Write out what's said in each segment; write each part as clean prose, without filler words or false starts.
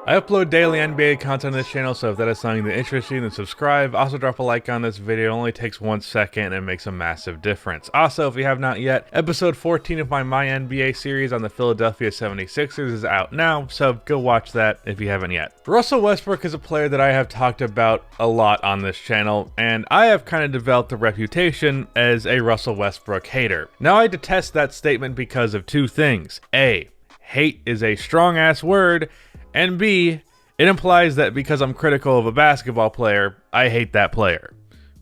I upload daily NBA content on this channel, so if that is something that interests you, then subscribe. Also drop a like on this video. It only takes 1 second and it makes a massive difference. Also, if you have not yet, episode 14 of my NBA series on the Philadelphia 76ers is out now, so go watch that if you haven't yet. Russell Westbrook is a player that I have talked about a lot on this channel, and I have kind of developed a reputation as a Russell Westbrook hater. Now, I detest that statement because of two things. A, hate is a strong-ass word, and B, it implies that because I'm critical of a basketball player, I hate that player,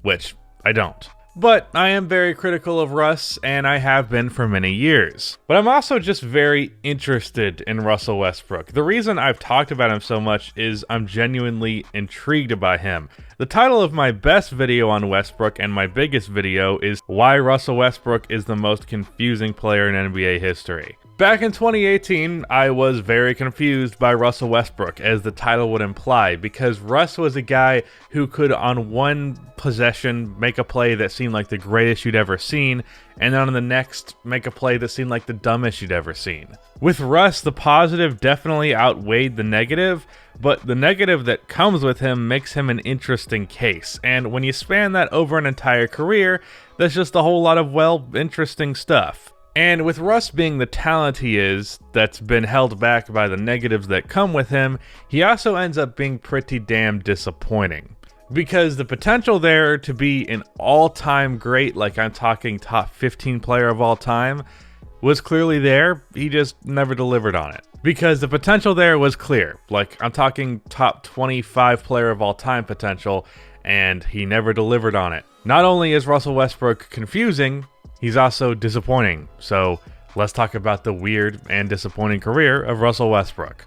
which I don't. But I am very critical of Russ, and I have been for many years. But I'm also just very interested in Russell Westbrook. The reason I've talked about him so much is I'm genuinely intrigued by him. The title of my best video on Westbrook and my biggest video is Why Russell Westbrook is the Most Confusing Player in NBA History. Back in 2018, I was very confused by Russell Westbrook, as the title would imply, because Russ was a guy who could on one possession make a play that seemed like the greatest you'd ever seen, and then on the next make a play that seemed like the dumbest you'd ever seen. With Russ, the positive definitely outweighed the negative, but the negative that comes with him makes him an interesting case, and when you span that over an entire career, there's just a whole lot of, well, interesting stuff. And with Russ being the talent he is, that's been held back by the negatives that come with him, he also ends up being pretty damn disappointing. Because the potential there to be an all-time great, like I'm talking top 15 player of all time, was clearly there, he just never delivered on it. Because the potential there was clear, like I'm talking top 25 player of all time potential, and he never delivered on it. Not only is Russell Westbrook confusing, he's also disappointing, so let's talk about the weird and disappointing career of Russell Westbrook.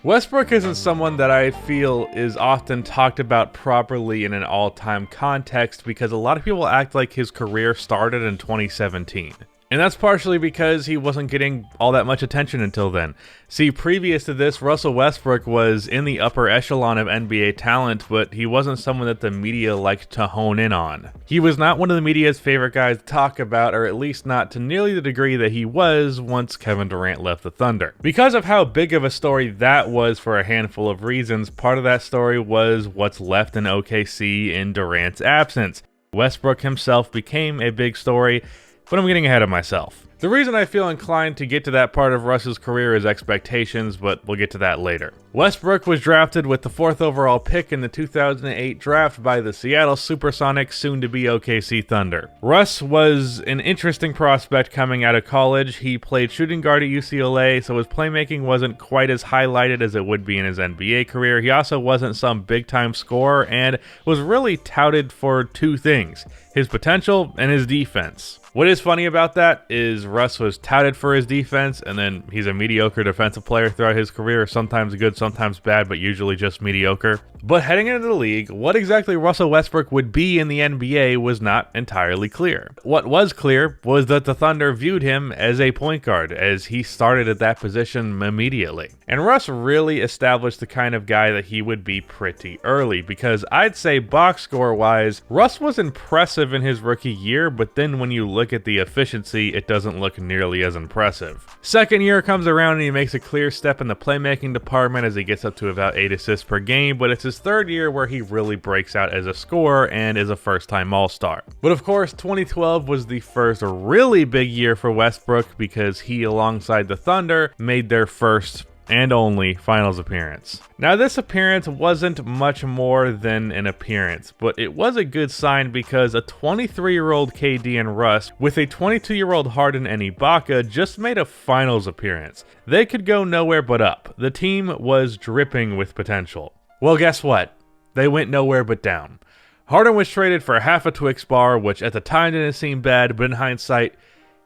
Westbrook isn't someone that I feel is often talked about properly in an all-time context because a lot of people act like his career started in 2017. And that's partially because he wasn't getting all that much attention until then. See, previous to this, Russell Westbrook was in the upper echelon of NBA talent, but he wasn't someone that the media liked to hone in on. He was not one of the media's favorite guys to talk about, or at least not to nearly the degree that he was once Kevin Durant left the Thunder. Because of how big of a story that was for a handful of reasons, part of that story was what's left in OKC in Durant's absence. Westbrook himself became a big story, but I'm getting ahead of myself. The reason I feel inclined to get to that part of Russ's career is expectations, but we'll get to that later. Westbrook was drafted with the 4th overall pick in the 2008 draft by the Seattle Supersonics, soon-to-be OKC Thunder. Russ was an interesting prospect coming out of college. He played shooting guard at UCLA, so his playmaking wasn't quite as highlighted as it would be in his NBA career. He also wasn't some big-time scorer and was really touted for two things: his potential and his defense. What is funny about that is Russ was touted for his defense, and then he's a mediocre defensive player throughout his career, sometimes good, sometimes bad, but usually just mediocre. But heading into the league, what exactly Russell Westbrook would be in the NBA was not entirely clear. What was clear was that the Thunder viewed him as a point guard, as he started at that position immediately. And Russ really established the kind of guy that he would be pretty early, because I'd say box score wise, Russ was impressive in his rookie year, but then when you look at the efficiency, it doesn't look nearly as impressive. Second year comes around and he makes a clear step in the playmaking department as he gets up to about 8 assists per game, but it's his third year where he really breaks out as a scorer and is a first-time All-Star. But of course, 2012 was the first really big year for Westbrook because he, alongside the Thunder, made their first and only finals appearance. Now, this appearance wasn't much more than an appearance, but it was a good sign because a 23-year-old KD and Russ with a 22-year-old Harden and Ibaka just made a finals appearance. They could go nowhere but up. The team was dripping with potential. Well, guess what? They went nowhere but down. Harden was traded for half a Twix bar, which at the time didn't seem bad, but in hindsight,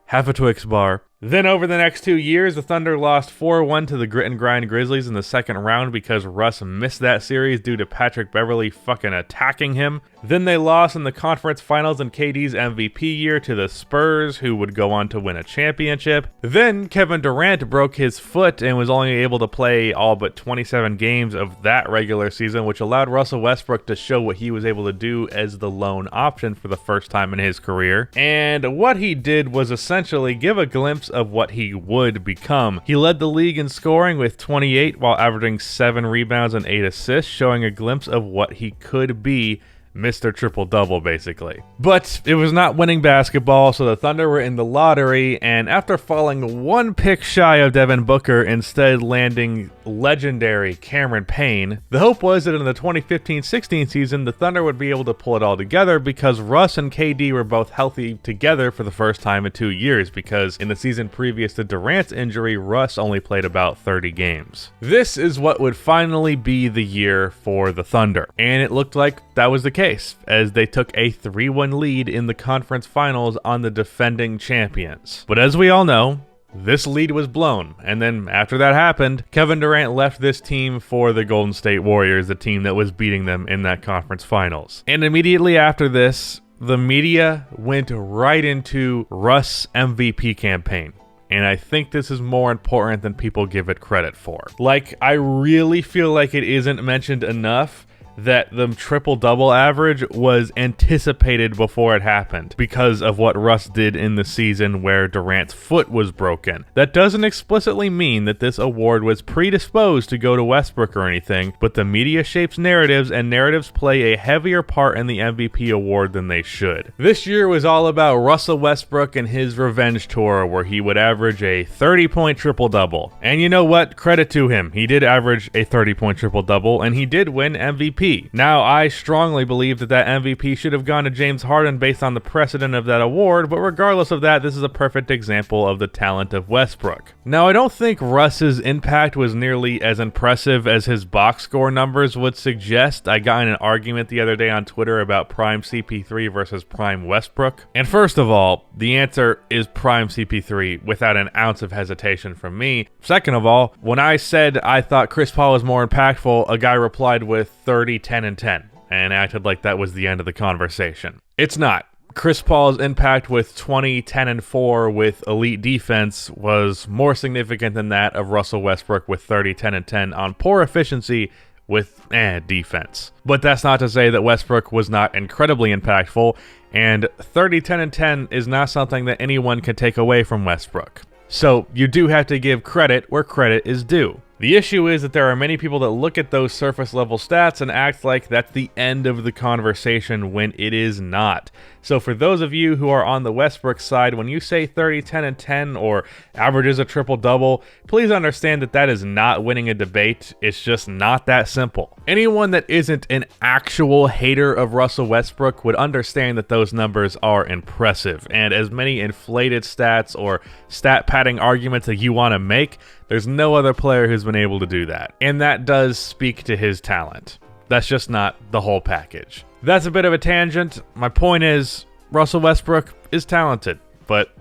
half a Twix bar Then over the next 2 years, the Thunder lost 4-1 to the Grit and Grind Grizzlies in the second round because Russ missed that series due to Patrick Beverley fucking attacking him. Then they lost in the conference finals in KD's MVP year to the Spurs, who would go on to win a championship. Then Kevin Durant broke his foot and was only able to play all but 27 games of that regular season, which allowed Russell Westbrook to show what he was able to do as the lone option for the first time in his career. And what he did was essentially give a glimpse of what he would become. He led the league in scoring with 28 while averaging 7 rebounds and 8 assists, showing a glimpse of what he could be. Mr. Triple-Double, basically. But it was not winning basketball, so the Thunder were in the lottery, and after falling 1 pick shy of Devin Booker, instead landing legendary Cameron Payne, the hope was that in the 2015-16 season, the Thunder would be able to pull it all together because Russ and KD were both healthy together for the first time in 2 years, because in the season previous to Durant's injury, Russ only played about 30 games. This is what would finally be the year for the Thunder, and it looked like that was the case, as they took a 3-1 lead in the conference finals on the defending champions. But as we all know, this lead was blown, and then after that happened, Kevin Durant left this team for the Golden State Warriors, the team that was beating them in that conference finals. And immediately after this, the media went right into Russ' MVP campaign. And I think this is more important than people give it credit for. Like, I really feel like it isn't mentioned enough that the triple-double average was anticipated before it happened because of what Russ did in the season where Durant's foot was broken. That doesn't explicitly mean that this award was predisposed to go to Westbrook or anything, but the media shapes narratives, and narratives play a heavier part in the MVP award than they should. This year was all about Russell Westbrook and his revenge tour, where he would average a 30-point triple-double. And you know what? Credit to him. He did average a 30-point triple-double, and he did win MVP. Now, I strongly believe that MVP should have gone to James Harden based on the precedent of that award, but regardless of that, this is a perfect example of the talent of Westbrook. Now, I don't think Russ's impact was nearly as impressive as his box score numbers would suggest. I got in an argument the other day on Twitter about prime CP3 versus prime Westbrook. And first of all, the answer is prime CP3 without an ounce of hesitation from me. Second of all, when I said I thought Chris Paul was more impactful, a guy replied with 30, 10, and 10, and acted like that was the end of the conversation. It's not. Chris Paul's impact with 20, 10, and 4 with elite defense was more significant than that of Russell Westbrook with 30, 10, and 10 on poor efficiency with defense. But that's not to say that Westbrook was not incredibly impactful, and 30, 10, and 10 is not something that anyone can take away from Westbrook. So you do have to give credit where credit is due. The issue is that there are many people that look at those surface level stats and act like that's the end of the conversation when it is not. So for those of you who are on the Westbrook side, when you say 30, 10, and 10 or averages a triple-double, please understand that that is not winning a debate. It's just not that simple. Anyone that isn't an actual hater of Russell Westbrook would understand that those numbers are impressive, and as many inflated stats or stat padding arguments that you want to make, there's no other player who's been able to do that. And that does speak to his talent. That's just not the whole package. That's a bit of a tangent. My point is, Russell Westbrook is talented, but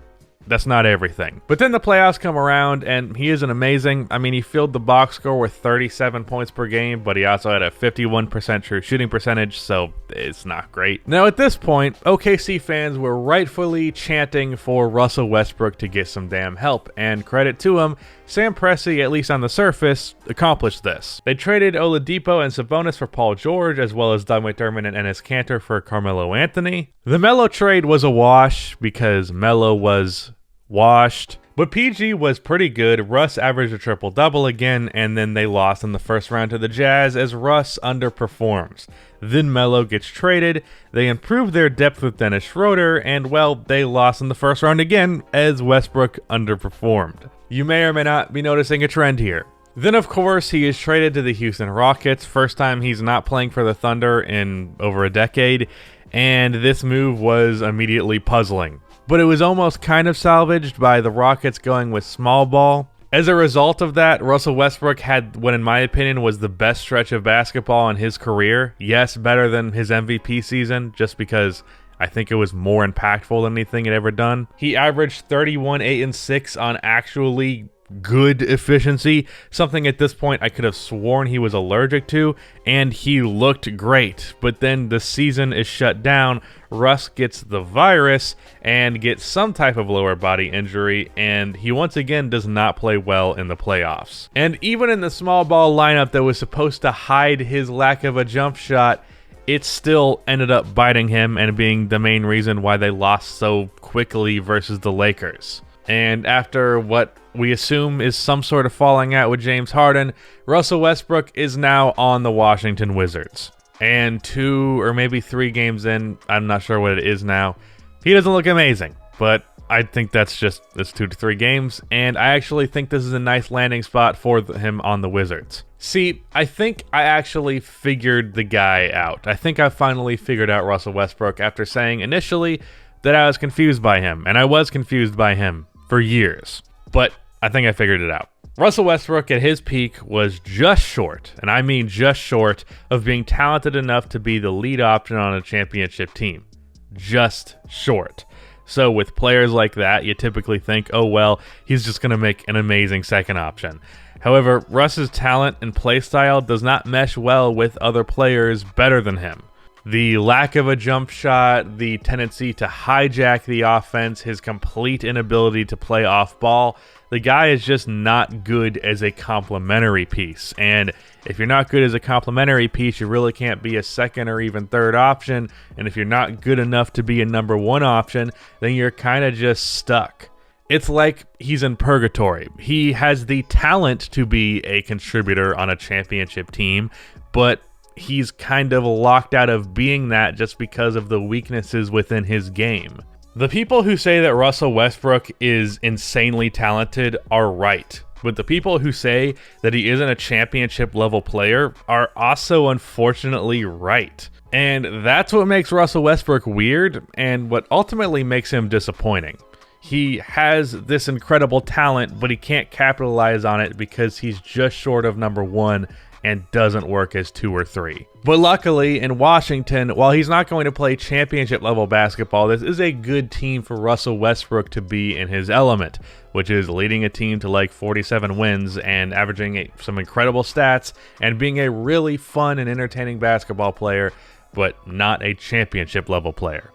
that's not everything. But then the playoffs come around, and he isn't amazing. I mean, he filled the box score with 37 points per game, but he also had a 51% true shooting percentage, so it's not great. Now, at this point, OKC fans were rightfully chanting for Russell Westbrook to get some damn help, and credit to him, Sam Presti, at least on the surface, accomplished this. They traded Oladipo and Sabonis for Paul George, as well as Doug McDermott and Enes Kanter for Carmelo Anthony. The Melo trade was a wash because Melo was washed, but PG was pretty good. Russ averaged a triple-double again, and then they lost in the first round to the Jazz as Russ underperforms. Then Melo gets traded, they improved their depth with Dennis Schroeder, and well, they lost in the first round again as Westbrook underperformed. You may or may not be noticing a trend here. Then, of course, he is traded to the Houston Rockets, first time he's not playing for the Thunder in over a decade, and this move was immediately puzzling. But it was almost kind of salvaged by the Rockets going with small ball. As a result of that, Russell Westbrook had what, in my opinion, was the best stretch of basketball in his career. Yes, better than his MVP season, just because I think it was more impactful than anything he'd ever done. He averaged 31, 8, and 6 on actually good efficiency, something at this point I could have sworn he was allergic to, and he looked great. But then the season is shut down, Russ gets the virus and gets some type of lower body injury, and he once again does not play well in the playoffs. And even in the small ball lineup that was supposed to hide his lack of a jump shot, it still ended up biting him and being the main reason why they lost so quickly versus the Lakers. And after what we assume is some sort of falling out with James Harden, Russell Westbrook is now on the Washington Wizards. And 2 or maybe 3 games in, I'm not sure what it is now, he doesn't look amazing. But I think that's 2 to 3 games, and I actually think this is a nice landing spot for him on the Wizards. See, I think I actually figured the guy out. I think I finally figured out Russell Westbrook after saying initially that I was confused by him, and I was confused by him for years. But I think I figured it out. Russell Westbrook at his peak was just short, and I mean just short, of being talented enough to be the lead option on a championship team. Just short. So with players like that, you typically think, oh well, he's just going to make an amazing second option. However, Russ's talent and play style does not mesh well with other players better than him. The lack of a jump shot, the tendency to hijack the offense, his complete inability to play off ball, the guy is just not good as a complementary piece. And if you're not good as a complementary piece, you really can't be a second or even third option. And if you're not good enough to be a number 1 option, then you're kind of just stuck. It's like he's in purgatory. He has the talent to be a contributor on a championship team, but he's kind of locked out of being that just because of the weaknesses within his game. The people who say that Russell Westbrook is insanely talented are right, but the people who say that he isn't a championship level player are also unfortunately right. And that's what makes Russell Westbrook weird and what ultimately makes him disappointing. He has this incredible talent, but he can't capitalize on it because he's just short of number 1 and doesn't work as 2 or 3. But luckily, in Washington, while he's not going to play championship level basketball, this is a good team for Russell Westbrook to be in his element, which is leading a team to like 47 wins and averaging some incredible stats and being a really fun and entertaining basketball player, but not a championship level player.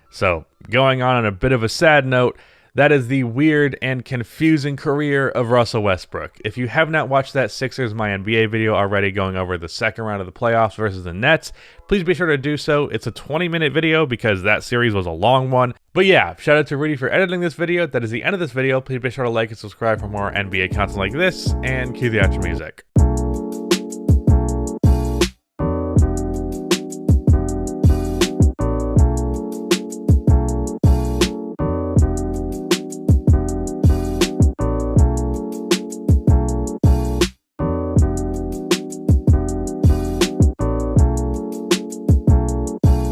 So, going on a bit of a sad note, that is the weird and confusing career of Russell Westbrook. If you have not watched that Sixers My NBA video already going over the second round of the playoffs versus the Nets, please be sure to do so. It's a 20-minute video because that series was a long one. But yeah, shout out to Rudy for editing this video. That is the end of this video. Please be sure to like and subscribe for more NBA content like this, and cue the outro music.